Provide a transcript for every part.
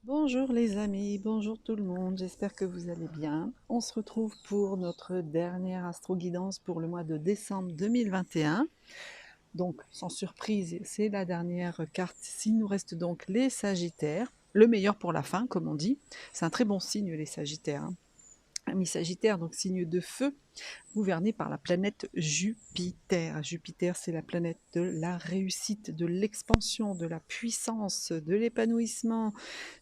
Bonjour les amis, bonjour tout le monde, j'espère que vous allez bien. On se retrouve pour notre dernière astro-guidance pour le mois de décembre 2021. Donc, sans surprise, c'est la dernière carte. Il nous reste donc les Sagittaires, le meilleur pour la fin, comme on dit. C'est un très bon signe, les Sagittaires, hein. Ami Sagittaire, donc signe de feu, gouverné par la planète Jupiter. Jupiter, c'est la planète de la réussite, de l'expansion, de la puissance, de l'épanouissement.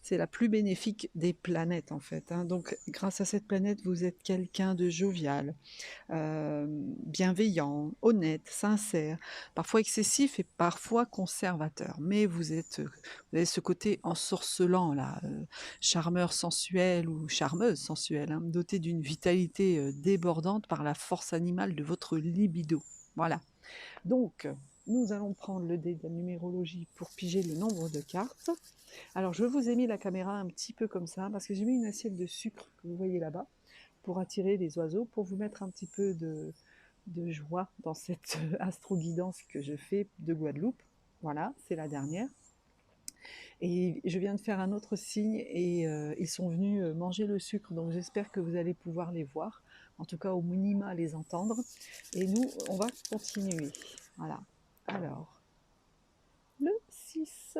C'est la plus bénéfique des planètes, en fait, hein. Donc, grâce à cette planète, vous êtes quelqu'un de jovial, bienveillant, honnête, sincère, parfois excessif et parfois conservateur. Mais vous avez ce côté ensorcelant, là, charmeur sensuel ou charmeuse sensuelle, hein, doté d'une vitalité débordante par la force animale de votre libido. Voilà. Donc, nous allons prendre le dé de la numérologie pour piger le nombre de cartes. Alors, je vous ai mis la caméra un petit peu comme ça, parce que j'ai mis une assiette de sucre que vous voyez là-bas, pour attirer les oiseaux, pour vous mettre un petit peu de joie dans cette astro-guidance que je fais de Guadeloupe. Voilà, c'est la dernière. Et je viens de faire un autre signe et ils sont venus manger le sucre, donc j'espère que vous allez pouvoir les voir, en tout cas au minima les entendre. Et nous, on va continuer. Voilà. Alors, le 6.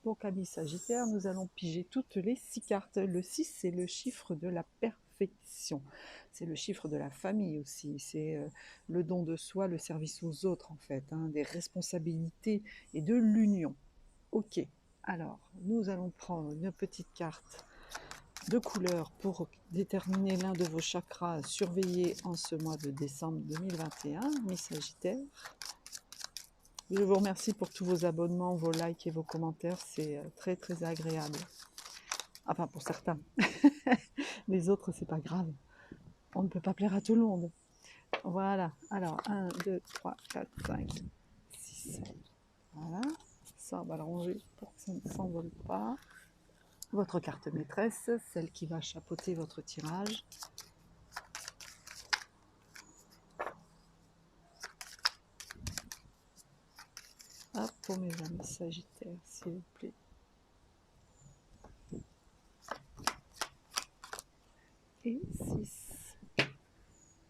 Donc, amis Sagittaire, nous allons piger toutes les 6 cartes. Le 6, c'est le chiffre de la perfection. C'est le chiffre de la famille aussi. C'est le don de soi, le service aux autres, en fait, hein, des responsabilités et de l'union. Ok. Alors, nous allons prendre une petite carte de couleur pour déterminer l'un de vos chakras à surveiller en ce mois de décembre 2021, mes Sagittaires. Je vous remercie pour tous vos abonnements, vos likes et vos commentaires, c'est très très agréable. Enfin pour certains. Les autres, c'est pas grave. On ne peut pas plaire à tout le monde. Voilà. Alors, 1, 2, 3, 4, 5, 6. Voilà. Ça, on va le ranger pour que ça ne s'envole pas. Votre carte maîtresse, celle qui va chapeauter votre tirage. Hop, pour mes amis Sagittaires, s'il vous plaît. Et 6.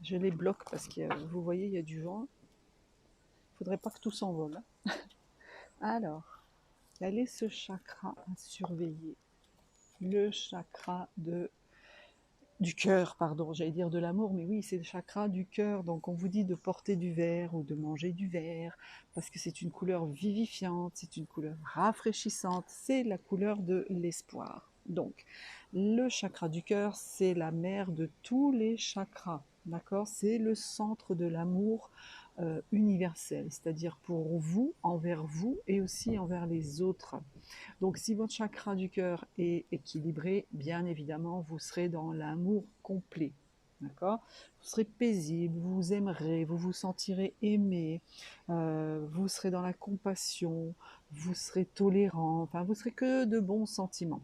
Je les bloque parce que vous voyez, il y a du vent. Il ne faudrait pas que tout s'envole, hein. Alors, quel est ce chakra à surveiller? Le chakra du cœur, pardon, j'allais dire de l'amour, mais oui, c'est le chakra du cœur. Donc on vous dit de porter du vert ou de manger du vert, parce que c'est une couleur vivifiante, c'est une couleur rafraîchissante, c'est la couleur de l'espoir. Donc, le chakra du cœur, c'est la mère de tous les chakras, d'accord? C'est le centre de l'amour universel, c'est-à-dire pour vous, envers vous et aussi envers les autres. Donc si votre chakra du cœur est équilibré, bien évidemment, vous serez dans l'amour complet. D'accord? Vous serez paisible, vous vous aimerez, vous vous sentirez aimé, vous serez dans la compassion, vous serez tolérant, enfin vous serez que de bons sentiments.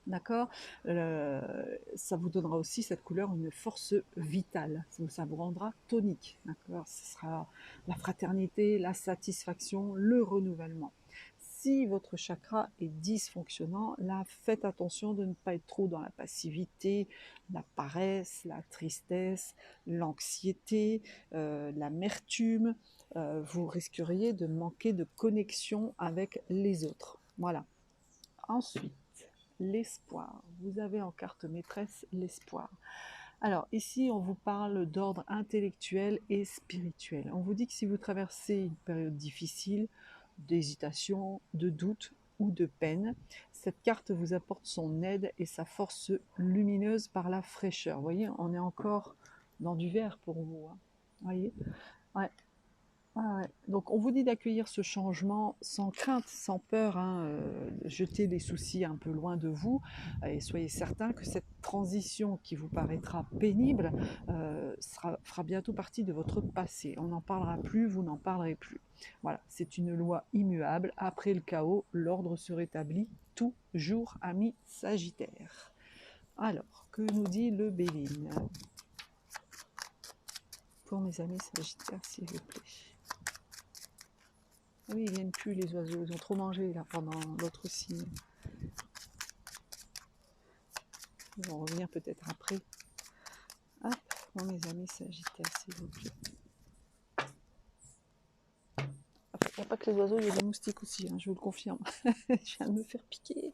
D'accord? Ça vous donnera aussi cette couleur une force vitale, ça vous rendra tonique. D'accord? Ce sera la fraternité, la satisfaction, le renouvellement. Si votre chakra est dysfonctionnant, là, faites attention de ne pas être trop dans la passivité, la paresse, la tristesse, l'anxiété, l'amertume. Vous risqueriez de manquer de connexion avec les autres. Voilà. Ensuite, l'espoir. Vous avez en carte maîtresse l'espoir. Alors ici, on vous parle d'ordre intellectuel et spirituel. On vous dit que si vous traversez une période difficile, d'hésitation, de doute ou de peine, cette carte vous apporte son aide et sa force lumineuse par la fraîcheur. Vous voyez, on est encore dans du vert pour vous, hein. Vous voyez, ouais. Ah ouais. Donc on vous dit d'accueillir ce changement sans crainte, sans peur, hein, jetez les soucis un peu loin de vous et soyez certain que cette transition qui vous paraîtra pénible fera bientôt partie de votre passé. On n'en parlera plus, vous n'en parlerez plus. Voilà, c'est une loi immuable. Après le chaos, l'ordre se rétablit toujours, amis Sagittaire. Alors, que nous dit le Béline pour mes amis Sagittaires, s'il vous plaît? Oui, ils viennent plus les oiseaux, ils ont trop mangé là pendant l'autre signe. Ils vont revenir peut-être après. Hop, bon, mes amis Sagittaires, s'il vous plaît. Il n'y a pas que les oiseaux, il y a des moustiques aussi, hein, je vous le confirme. Je viens de me faire piquer.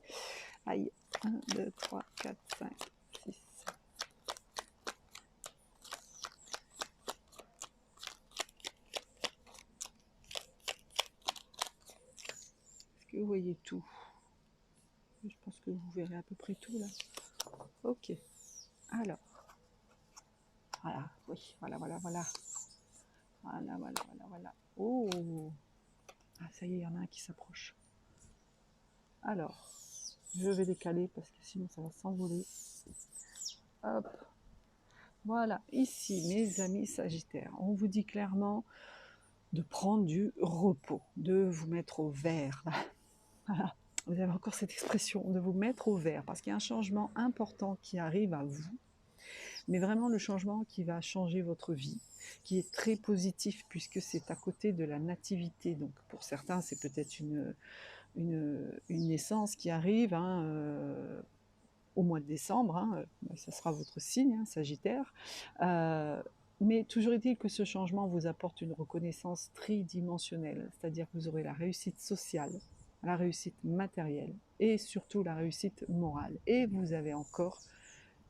Aïe. 1, 2, 3, 4, 5, 6. Est-ce que vous voyez tout? Je pense que vous verrez à peu près tout là. Ok. Alors. Voilà. Oui. Voilà, voilà, voilà. Voilà, voilà, voilà, voilà. Oh. Ah, ça y est, il y en a un qui s'approche. Alors. Je vais décaler parce que sinon ça va s'envoler. Hop. Voilà. Ici, mes amis Sagittaires, on vous dit clairement de prendre du repos, de vous mettre au vert. Voilà. Vous avez encore cette expression, de vous mettre au vert, parce qu'il y a un changement important qui arrive à vous, mais vraiment le changement qui va changer votre vie, qui est très positif, puisque c'est à côté de la nativité. Donc pour certains, c'est peut-être une naissance qui arrive au mois de décembre, ça sera votre signe, Sagittaire. Mais toujours est-il que ce changement vous apporte une reconnaissance tridimensionnelle, c'est-à-dire que vous aurez la réussite sociale, la réussite matérielle et surtout la réussite morale. Et vous avez encore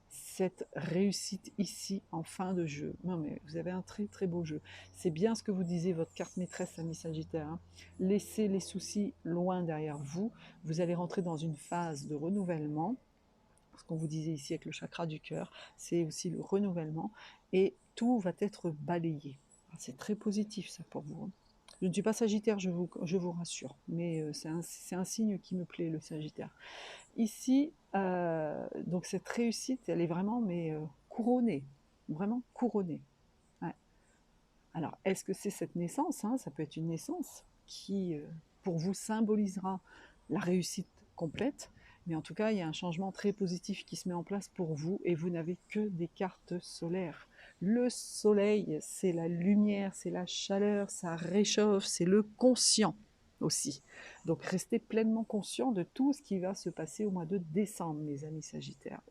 cette réussite ici en fin de jeu. Non mais vous avez un très très beau jeu. C'est bien ce que vous disiez, votre carte maîtresse, ami Sagittaire. Laissez les soucis loin derrière vous. Vous allez rentrer dans une phase de renouvellement. Ce qu'on vous disait ici avec le chakra du cœur, c'est aussi le renouvellement. Et tout va être balayé. C'est très positif ça pour vous. Je ne suis pas Sagittaire, je vous rassure, mais c'est un signe qui me plaît, le Sagittaire. Ici, donc cette réussite, elle est vraiment couronnée, vraiment couronnée. Ouais. Alors, est-ce que c'est cette naissance, ça peut être une naissance qui, pour vous, symbolisera la réussite complète, mais en tout cas, il y a un changement très positif qui se met en place pour vous, et vous n'avez que des cartes solaires. Le soleil, c'est la lumière, c'est la chaleur, ça réchauffe, c'est le conscient aussi. Donc restez pleinement conscient de tout ce qui va se passer au mois de décembre, mes amis Sagittaires.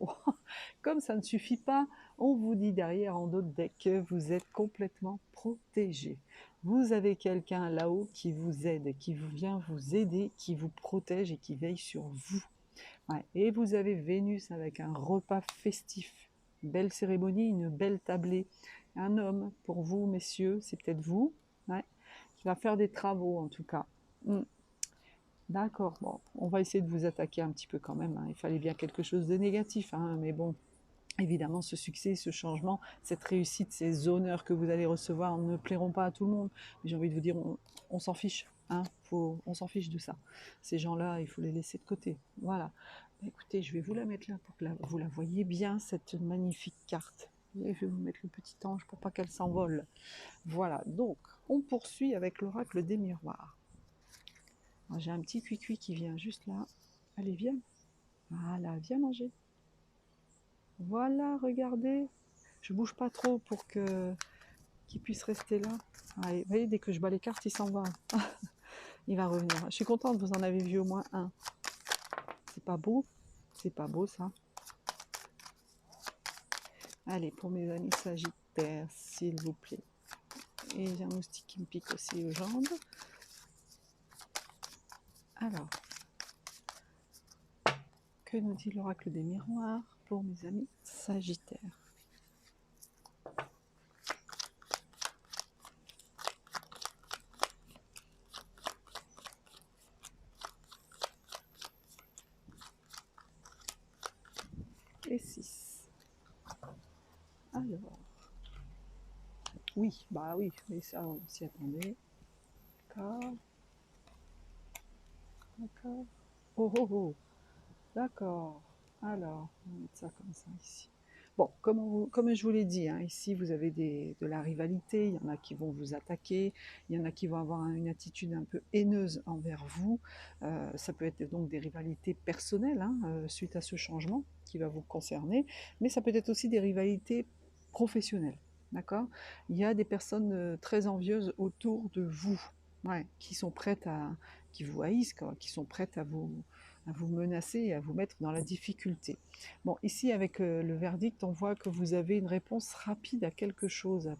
Comme ça ne suffit pas, on vous dit derrière en dos de deck que vous êtes complètement protégé. Vous avez quelqu'un là-haut qui vous aide, qui vient vous aider, qui vous protège et qui veille sur vous. Ouais. Et vous avez Vénus avec un repas festif, une belle cérémonie, une belle tablée. Un homme, pour vous, messieurs, c'est peut-être vous, qui va faire des travaux en tout cas. D'accord, bon, on va essayer de vous attaquer un petit peu quand même. Il fallait bien quelque chose de négatif, mais bon, évidemment, ce succès, ce changement, cette réussite, ces honneurs que vous allez recevoir ne plairont pas à tout le monde. Mais j'ai envie de vous dire, on s'en fiche. On s'en fiche de ça. Ces gens-là, il faut les laisser de côté. Voilà. Écoutez, je vais vous la mettre là pour que vous la voyez bien, cette magnifique carte. Et je vais vous mettre le petit ange pour pas qu'elle s'envole. Voilà, donc on poursuit avec l'oracle des miroirs. J'ai un petit cuicui qui vient juste là. Allez, viens. Voilà, viens manger. Voilà, regardez. Je bouge pas trop pour qu'il puisse rester là. Allez, vous voyez, dès que je bats les cartes, il s'en va. Il va revenir. Je suis contente, vous en avez vu au moins un. C'est pas beau? C'est pas beau ça? Allez, pour mes amis Sagittaires, s'il vous plaît. Et j'ai un moustique qui me pique aussi aux jambes. Alors, que nous dit l'oracle des miroirs pour mes amis Sagittaires? Et 6. Alors, oui, bah oui, mais ça on s'y attendait. D'accord. D'accord. Oh oh oh. D'accord. Alors, on va mettre ça comme ça ici. Bon, comme je vous l'ai dit, ici vous avez de la rivalité, il y en a qui vont vous attaquer, il y en a qui vont avoir une attitude un peu haineuse envers vous. Ça peut être donc des rivalités personnelles suite à ce changement qui va vous concerner, mais ça peut être aussi des rivalités professionnelles. D'accord? Il y a des personnes très envieuses autour de vous, qui sont prêtes qui vous haïssent, qui sont prêtes à vous menacer et à vous mettre dans la difficulté. Bon, ici, avec le verdict, on voit que vous avez une réponse rapide à quelque chose,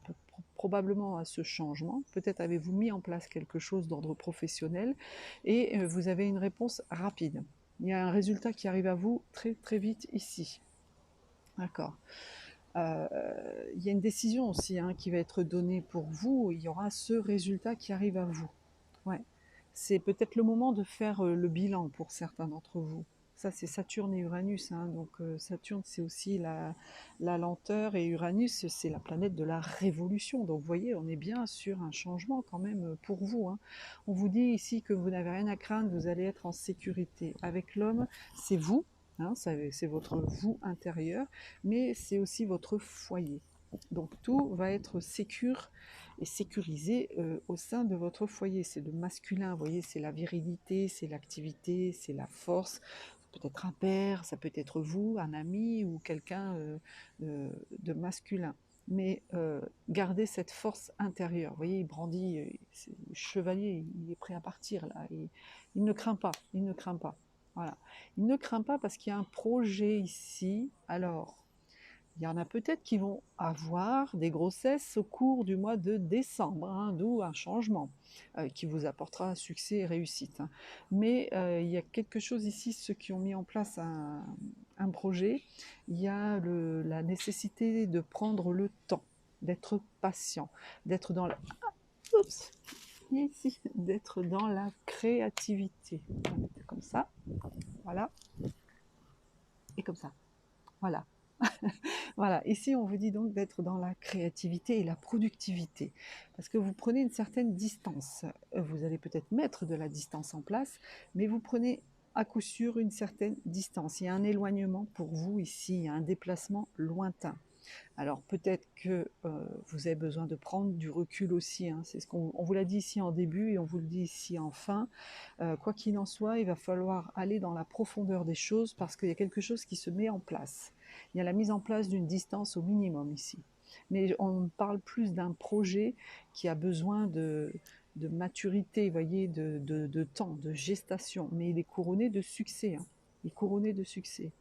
probablement à ce changement. Peut-être avez-vous mis en place quelque chose d'ordre professionnel et vous avez une réponse rapide. Il y a un résultat qui arrive à vous très très vite ici. D'accord. Il y a une décision aussi qui va être donnée pour vous. Il y aura ce résultat qui arrive à vous. Ouais. C'est peut-être le moment de faire le bilan pour certains d'entre vous. Ça, c'est Saturne et Uranus. Donc, Saturne, c'est aussi la lenteur et Uranus, c'est la planète de la révolution. Donc, vous voyez, on est bien sur un changement quand même pour vous. On vous dit ici que vous n'avez rien à craindre, vous allez être en sécurité. Avec l'homme, c'est vous. C'est votre vous intérieur, mais c'est aussi votre foyer. Donc tout va être sécure et sécurisé au sein de votre foyer. C'est le masculin, vous voyez, c'est la virilité, c'est l'activité, c'est la force. Ça peut être un père, ça peut être vous, un ami ou quelqu'un de masculin. Mais gardez cette force intérieure. Vous voyez, il brandit, le chevalier, il est prêt à partir là. Il ne craint pas, il ne craint pas. Voilà. Il ne craint pas parce qu'il y a un projet ici. Alors, il y en a peut-être qui vont avoir des grossesses au cours du mois de décembre, d'où un changement qui vous apportera succès et réussite. Mais il y a quelque chose ici, ceux qui ont mis en place un projet, il y a la nécessité de prendre le temps, d'être patient, d'être dans la... Oups, ici, d'être dans la créativité. On va mettre comme ça, voilà, et comme ça, voilà. Voilà, ici on vous dit donc d'être dans la créativité et la productivité, parce que vous prenez une certaine distance. Vous allez peut-être mettre de la distance en place, mais vous prenez à coup sûr une certaine distance. Il y a un éloignement pour vous ici, il y a un déplacement lointain. Alors peut-être que vous avez besoin de prendre du recul aussi, c'est ce qu'on vous l'a dit ici en début et on vous le dit ici en fin. Quoi qu'il en soit, il va falloir aller dans la profondeur des choses parce qu'il y a quelque chose qui se met en place. Il y a la mise en place d'une distance au minimum ici. Mais on parle plus d'un projet qui a besoin de maturité, vous voyez, de temps, de gestation. Mais il est couronné de succès. Il est couronné de succès.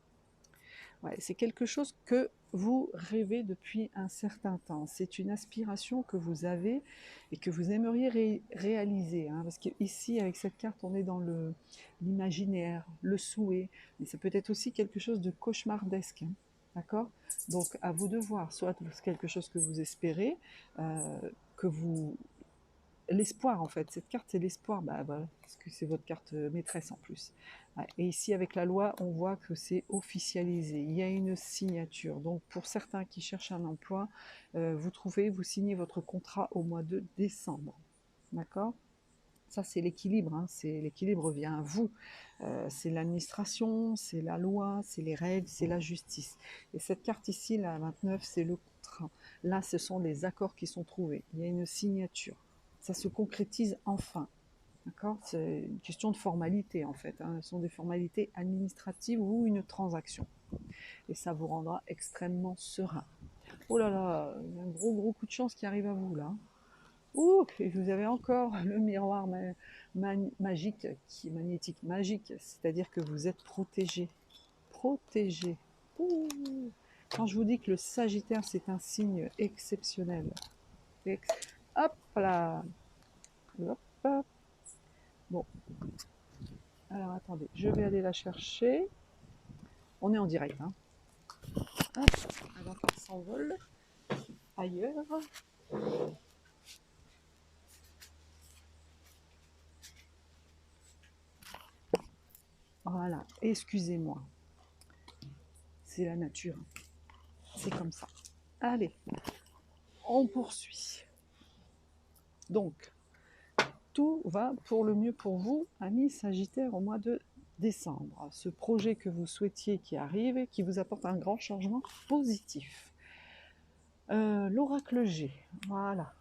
Ouais, c'est quelque chose que vous rêvez depuis un certain temps. C'est une aspiration que vous avez et que vous aimeriez réaliser. Parce qu'ici, avec cette carte, on est dans l'imaginaire, le souhait. Mais ça peut être aussi quelque chose de cauchemardesque. D'accord? Donc, à vous de voir, soit quelque chose que vous espérez, que vous l'espoir en fait, cette carte c'est l'espoir, parce que c'est votre carte maîtresse en plus. Ouais. Et ici avec la loi, on voit que c'est officialisé, il y a une signature. Donc pour certains qui cherchent un emploi, vous signez votre contrat au mois de décembre. D'accord? Ça c'est l'équilibre, c'est l'équilibre vient à vous. C'est l'administration, c'est la loi, c'est les règles, c'est la justice. Et cette carte ici, la 29, c'est le contrat. Là, ce sont les accords qui sont trouvés. Il y a une signature. Ça se concrétise enfin. D'accord? C'est une question de formalité en fait. Ce sont des formalités administratives ou une transaction. Et ça vous rendra extrêmement serein. Oh là là, il y a un gros coup de chance qui arrive à vous là. Ouh, et vous avez encore le miroir magique, qui est magnétique, magique, c'est-à-dire que vous êtes protégé. Protégé. Ouh. Quand je vous dis que le Sagittaire, c'est un signe exceptionnel. Hop là. Hop, hop. Bon. Alors attendez, je vais aller la chercher. On est en direct. Hop, avant qu'elle s'envole ailleurs. Voilà, excusez-moi. C'est la nature. C'est comme ça. Allez, on poursuit. Donc, tout va pour le mieux pour vous, amis Sagittaire, au mois de décembre. Ce projet que vous souhaitiez qui arrive et qui vous apporte un grand changement positif. L'oracle G, voilà.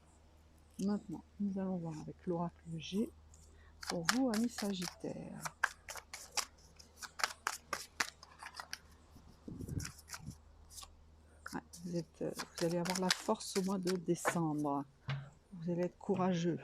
Maintenant, nous allons voir avec l'oracle G pour vous, amis Sagittaire. Ouais, vous allez avoir la force au mois de décembre. Vous allez être courageux.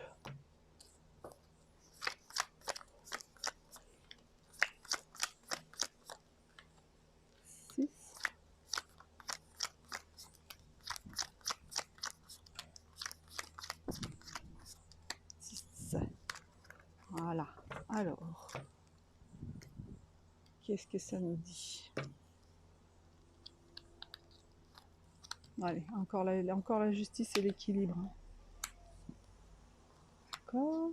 Qu'est-ce que ça nous dit? Allez, encore la justice et l'équilibre. D'accord.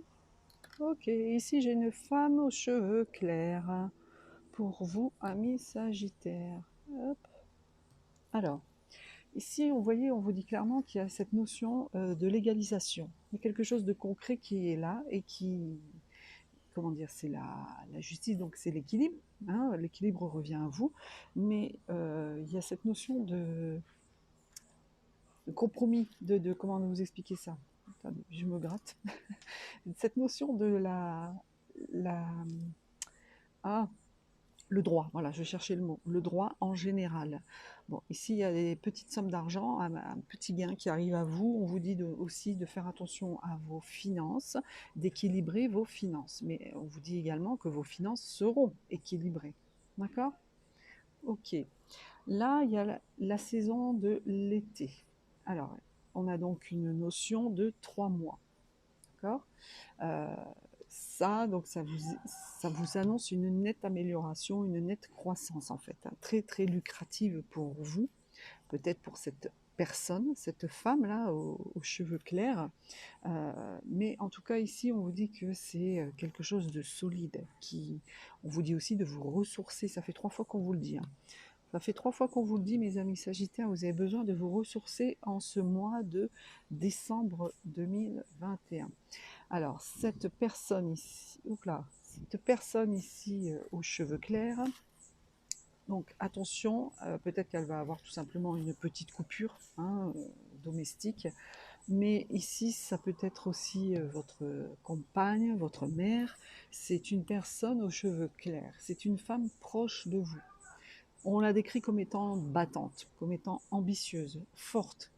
Ok, ici j'ai une femme aux cheveux clairs. Pour vous, amis Sagittaire. Hop. Alors, ici, vous voyez, on vous dit clairement qu'il y a cette notion de légalisation. Il y a quelque chose de concret qui est là et qui, comment dire, c'est la justice, donc c'est l'équilibre. Hein, l'équilibre revient à vous, mais il y a cette notion de compromis, comment vous expliquer ça? Attendez, je me gratte. Cette notion de la ah, le droit, voilà, je cherchais le mot, le droit en général. Bon, ici, il y a des petites sommes d'argent, un petit gain qui arrive à vous. On vous dit aussi de faire attention à vos finances, d'équilibrer vos finances. Mais on vous dit également que vos finances seront équilibrées. D'accord? Ok. Là, il y a la saison de l'été. Alors, on a donc une notion de 3 mois. D'accord? Ça, donc ça vous annonce une nette amélioration, une nette croissance en fait, hein, très très lucrative pour vous, peut-être pour cette personne, cette femme-là aux cheveux clairs. Mais en tout cas ici, on vous dit que c'est quelque chose de solide. On vous dit aussi de vous ressourcer, ça fait 3 fois qu'on vous le dit. Hein. Ça fait 3 fois qu'on vous le dit, mes amis Sagittaires, vous avez besoin de vous ressourcer en ce mois de décembre 2021. Alors, cette personne ici aux cheveux clairs, donc attention, peut-être qu'elle va avoir tout simplement une petite coupure hein, domestique, mais ici, ça peut être aussi votre compagne, votre mère, c'est une personne aux cheveux clairs, c'est une femme proche de vous. On la décrit comme étant battante, comme étant ambitieuse, forte,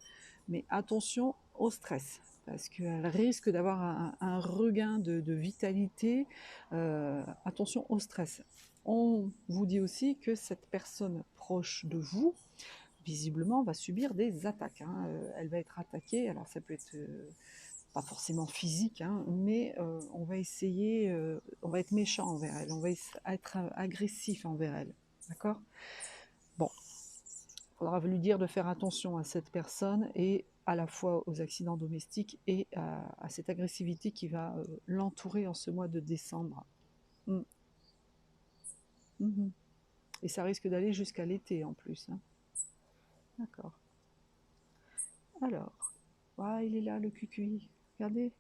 mais attention au stress, parce qu'elle risque d'avoir un regain de vitalité. Attention au stress. On vous dit aussi que cette personne proche de vous, visiblement, va subir des attaques. Hein. Elle va être attaquée, alors ça peut être pas forcément physique, hein, mais on va essayer, on va être méchant envers elle, on va être agressif envers elle. D'accord? Bon, il faudra lui dire de faire attention à cette personne et à la fois aux accidents domestiques et à cette agressivité qui va l'entourer en ce mois de décembre. Mm. Mhm. Et ça risque d'aller jusqu'à l'été en plus. Hein. D'accord. Alors, ah, il est là le cucuy. Regardez,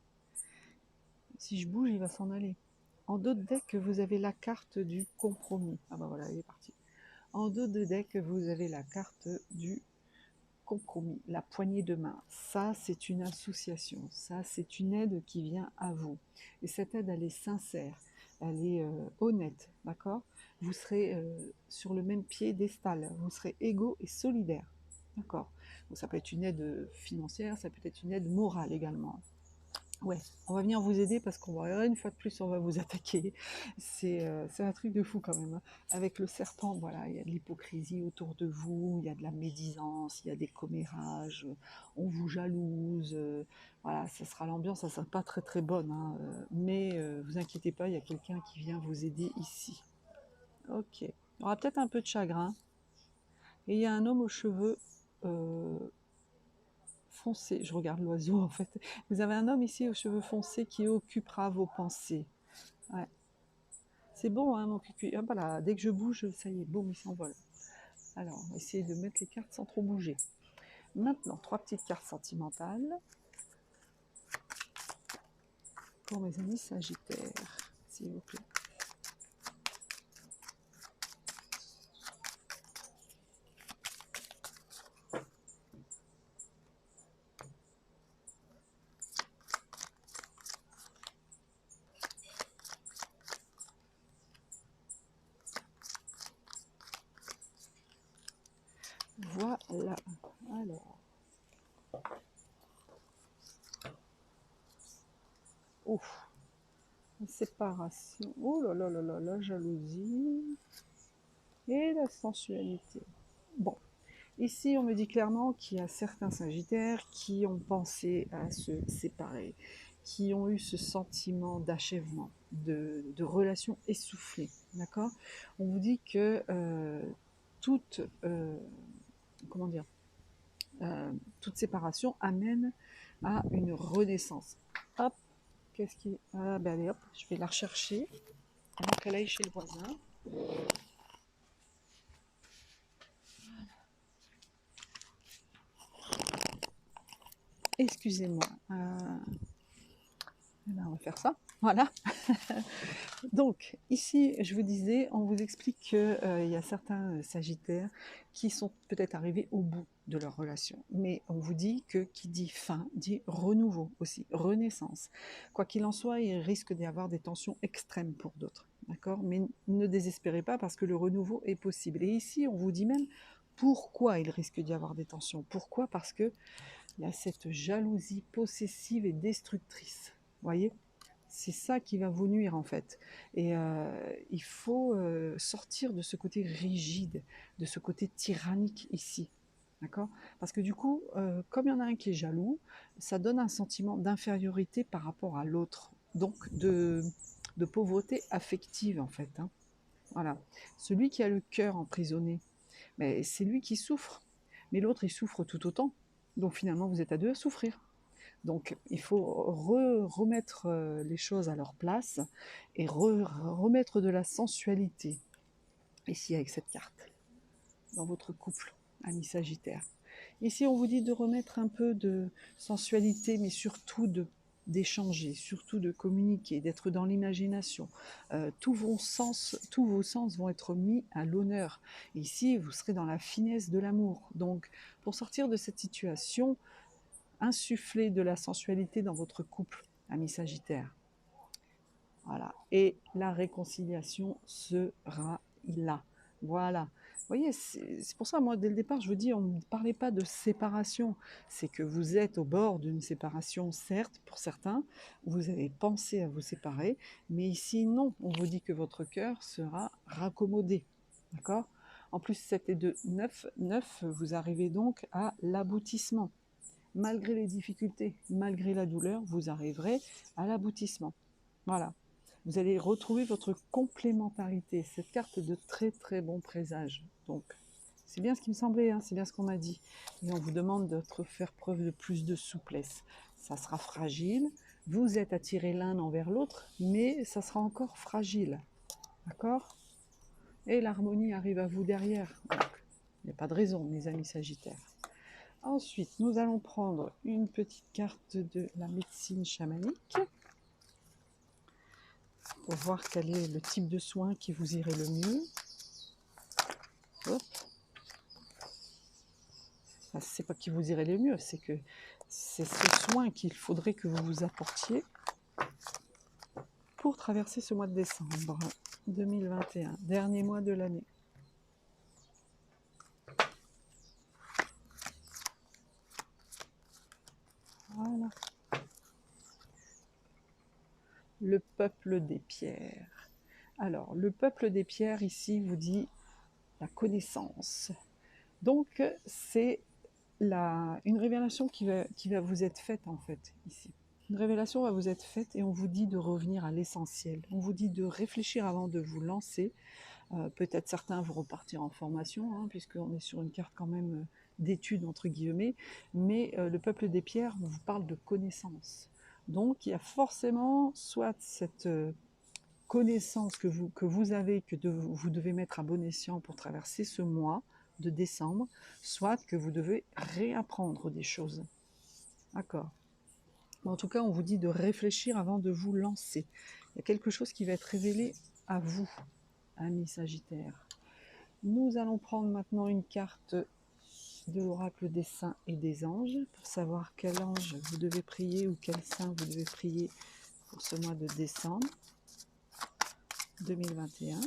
si je bouge, il va s'en aller. En dos de deck, vous avez la carte du compromis. Ah bah voilà, il est parti. En dos de deck, vous avez la carte du compromis, la poignée de main. Ça, c'est une association. Ça, c'est une aide qui vient à vous. Et cette aide, elle est sincère. Elle est honnête. D'accord? Vous serez sur le même piédestal. Vous serez égaux et solidaires. D'accord? Donc, ça peut être une aide financière, ça peut être une aide morale également. Ouais, on va venir vous aider parce qu'on va, une fois de plus, on va vous attaquer. C'est un truc de fou quand même. Hein. Avec le serpent, voilà, il y a de l'hypocrisie autour de vous, il y a de la médisance, il y a des commérages, on vous jalouse. Voilà, ça sera l'ambiance, ça sera pas très très bonne. Hein, mais vous inquiétez pas, il y a quelqu'un qui vient vous aider ici. Ok. Il y aura peut-être un peu de chagrin. Et il y a un homme aux cheveux foncé. Je regarde l'oiseau en fait. Vous avez un homme ici aux cheveux foncés qui occupera vos pensées. Ouais. C'est bon, hein, mon cucu. Ah, voilà, dès que je bouge, ça y est, boum, il s'envole. Alors, on va essayer de mettre les cartes sans trop bouger. Maintenant, 3 petites cartes sentimentales pour mes amis Sagittaires, s'il vous plaît. Voilà. Alors. Ouf. Séparation. Oh là là là là, la jalousie. Et la sensualité. Bon. Ici, on me dit clairement qu'il y a certains Sagittaires qui ont pensé à se séparer, qui ont eu ce sentiment d'achèvement. de relations essoufflées, d'accord? On vous dit que toute, comment dire, toute séparation amène à une renaissance. Hop, qu'est-ce qui... Ah ben allez hop, je vais la rechercher avant qu'elle aille chez le voisin. Excusez-moi. On va faire ça. Voilà. Donc, ici, je vous disais, on vous explique qu'il y a certains sagittaires qui sont peut-être arrivés au bout de leur relation. Mais on vous dit que qui dit fin, dit renouveau aussi, renaissance. Quoi qu'il en soit, il risque d'y avoir des tensions extrêmes pour d'autres. D'accord? Mais ne désespérez pas parce que le renouveau est possible. Et ici, on vous dit même pourquoi il risque d'y avoir des tensions. Pourquoi? Parce que il y a cette jalousie possessive et destructrice. Voyez, c'est ça qui va vous nuire en fait. Et il faut sortir de ce côté rigide, de ce côté tyrannique ici. D'accord? Parce que du coup, comme il y en a un qui est jaloux, ça donne un sentiment d'infériorité par rapport à l'autre. Donc de pauvreté affective en fait. Hein. Voilà. Celui qui a le cœur emprisonné, mais c'est lui qui souffre. Mais l'autre, il souffre tout autant. Donc finalement, vous êtes à deux à souffrir. Donc il faut remettre les choses à leur place et remettre de la sensualité ici avec cette carte dans votre couple, ami Sagittaire. Ici, on vous dit de remettre un peu de sensualité, mais surtout d'échanger, surtout de communiquer, d'être dans l'imagination. Tous vos sens vont être mis à l'honneur. Ici, vous serez dans la finesse de l'amour. Donc, pour sortir de cette situation, insufflez de la sensualité dans votre couple, ami Sagittaire. Voilà. Et la réconciliation sera là. Voilà. Vous voyez, c'est pour ça, moi, dès le départ, je vous dis, on ne parlait pas de séparation. C'est que vous êtes au bord d'une séparation, certes, pour certains. Vous avez pensé à vous séparer. Mais ici, non. On vous dit que votre cœur sera raccommodé. D'accord? En plus, 7 et 2, 9. 9, vous arrivez donc à l'aboutissement. Malgré les difficultés, malgré la douleur, vous arriverez à l'aboutissement. Voilà. Vous allez retrouver votre complémentarité. Cette carte est de très très bon présage. Donc, c'est bien ce qui me semblait, hein, c'est bien ce qu'on m'a dit. Et on vous demande de faire preuve de plus de souplesse. Ça sera fragile. Vous êtes attirés l'un envers l'autre, mais ça sera encore fragile. D'accord? Et l'harmonie arrive à vous derrière. Donc, il n'y a pas de raison, mes amis Sagittaires. Ensuite, nous allons prendre une petite carte de la médecine chamanique pour voir quel est le type de soin qui vous irait le mieux. Hop. Enfin, c'est pas qui vous irait le mieux, c'est que c'est ce soin qu'il faudrait que vous vous apportiez pour traverser ce mois de décembre 2021, dernier mois de l'année. Voilà. Le peuple des pierres. Alors, le peuple des pierres ici vous dit la connaissance. Donc, c'est une révélation qui va vous être faite en fait ici. Une révélation va vous être faite et on vous dit de revenir à l'essentiel. On vous dit de réfléchir avant de vous lancer. Peut-être certains vont repartir en formation, hein, puisqu'on est sur une carte quand même d'études entre guillemets. Mais le peuple des pierres vous parle de connaissance. Donc il y a forcément soit cette connaissance que vous avez, que vous devez mettre à bon escient pour traverser ce mois de décembre, soit que vous devez réapprendre des choses. D'accord. En tout cas, on vous dit de réfléchir avant de vous lancer. Il y a quelque chose qui va être révélé à vous, amis Sagittaires. Nous allons prendre maintenant une carte de l'oracle des saints et des anges pour savoir quel ange vous devez prier ou quel saint vous devez prier pour ce mois de décembre 2021.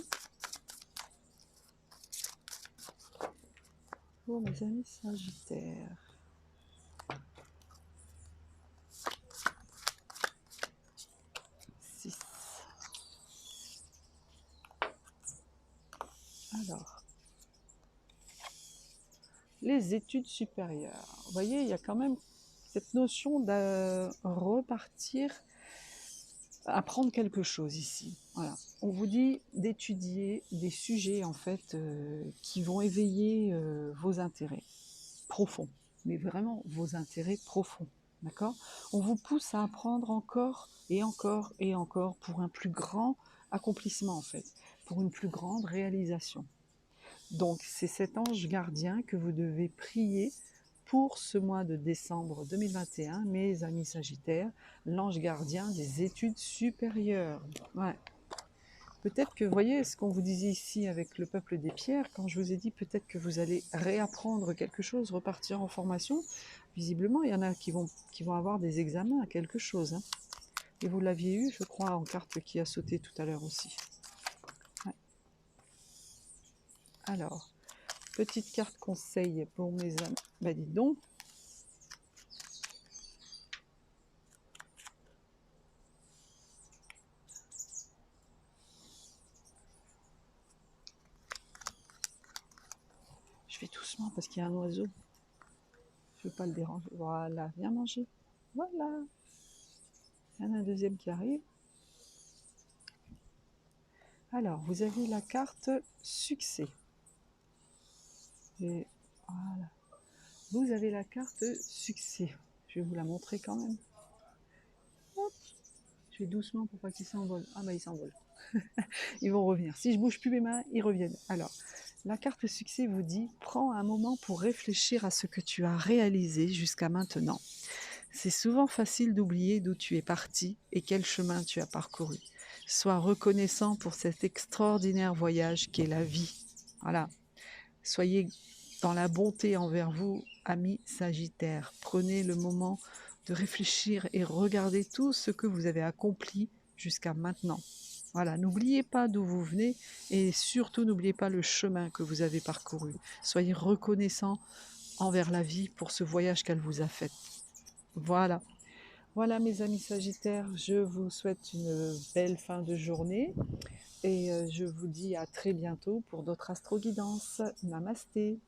Pour mes amis Sagittaires. Alors, les études supérieures. Vous voyez, il y a quand même cette notion de repartir apprendre quelque chose ici. Voilà. On vous dit d'étudier des sujets en fait qui vont éveiller vos intérêts profonds, mais vraiment vos intérêts profonds. D'accord? On vous pousse à apprendre encore et encore et encore pour un plus grand accomplissement en fait, pour une plus grande réalisation. Donc c'est cet ange gardien que vous devez prier pour ce mois de décembre 2021, mes amis Sagittaires, l'ange gardien des études supérieures. Ouais. Peut-être que, vous voyez, ce qu'on vous disait ici avec le peuple des pierres, quand je vous ai dit peut-être que vous allez réapprendre quelque chose, repartir en formation, visiblement, il y en a qui vont avoir des examens à quelque chose. Hein. Et vous l'aviez eu, je crois, en carte qui a sauté tout à l'heure aussi. Ouais. Alors, petite carte conseil pour mes amis. Bah dites donc. Je fais doucement parce qu'il y a un oiseau. Je ne veux pas le déranger. Voilà, viens manger. Voilà. Il y en a un deuxième qui arrive. Alors, vous avez la carte succès. Et voilà. Vous avez la carte succès. Je vais vous la montrer quand même. Hop. Je fais doucement pour pas qu'ils s'envolent. Ah bah ils s'envolent. Ils vont revenir. Si je bouge plus mes mains, ils reviennent. Alors, la carte succès vous dit « Prends un moment pour réfléchir à ce que tu as réalisé jusqu'à maintenant. C'est souvent facile d'oublier d'où tu es parti et quel chemin tu as parcouru. Sois reconnaissant pour cet extraordinaire voyage qu'est la vie. » Voilà. Soyez dans la bonté envers vous, amis Sagittaires. Prenez le moment de réfléchir et regardez tout ce que vous avez accompli jusqu'à maintenant. Voilà, n'oubliez pas d'où vous venez et surtout n'oubliez pas le chemin que vous avez parcouru. Soyez reconnaissant envers la vie pour ce voyage qu'elle vous a fait. Voilà. Voilà mes amis Sagittaires, je vous souhaite une belle fin de journée et je vous dis à très bientôt pour d'autres astro-guidances. Namasté.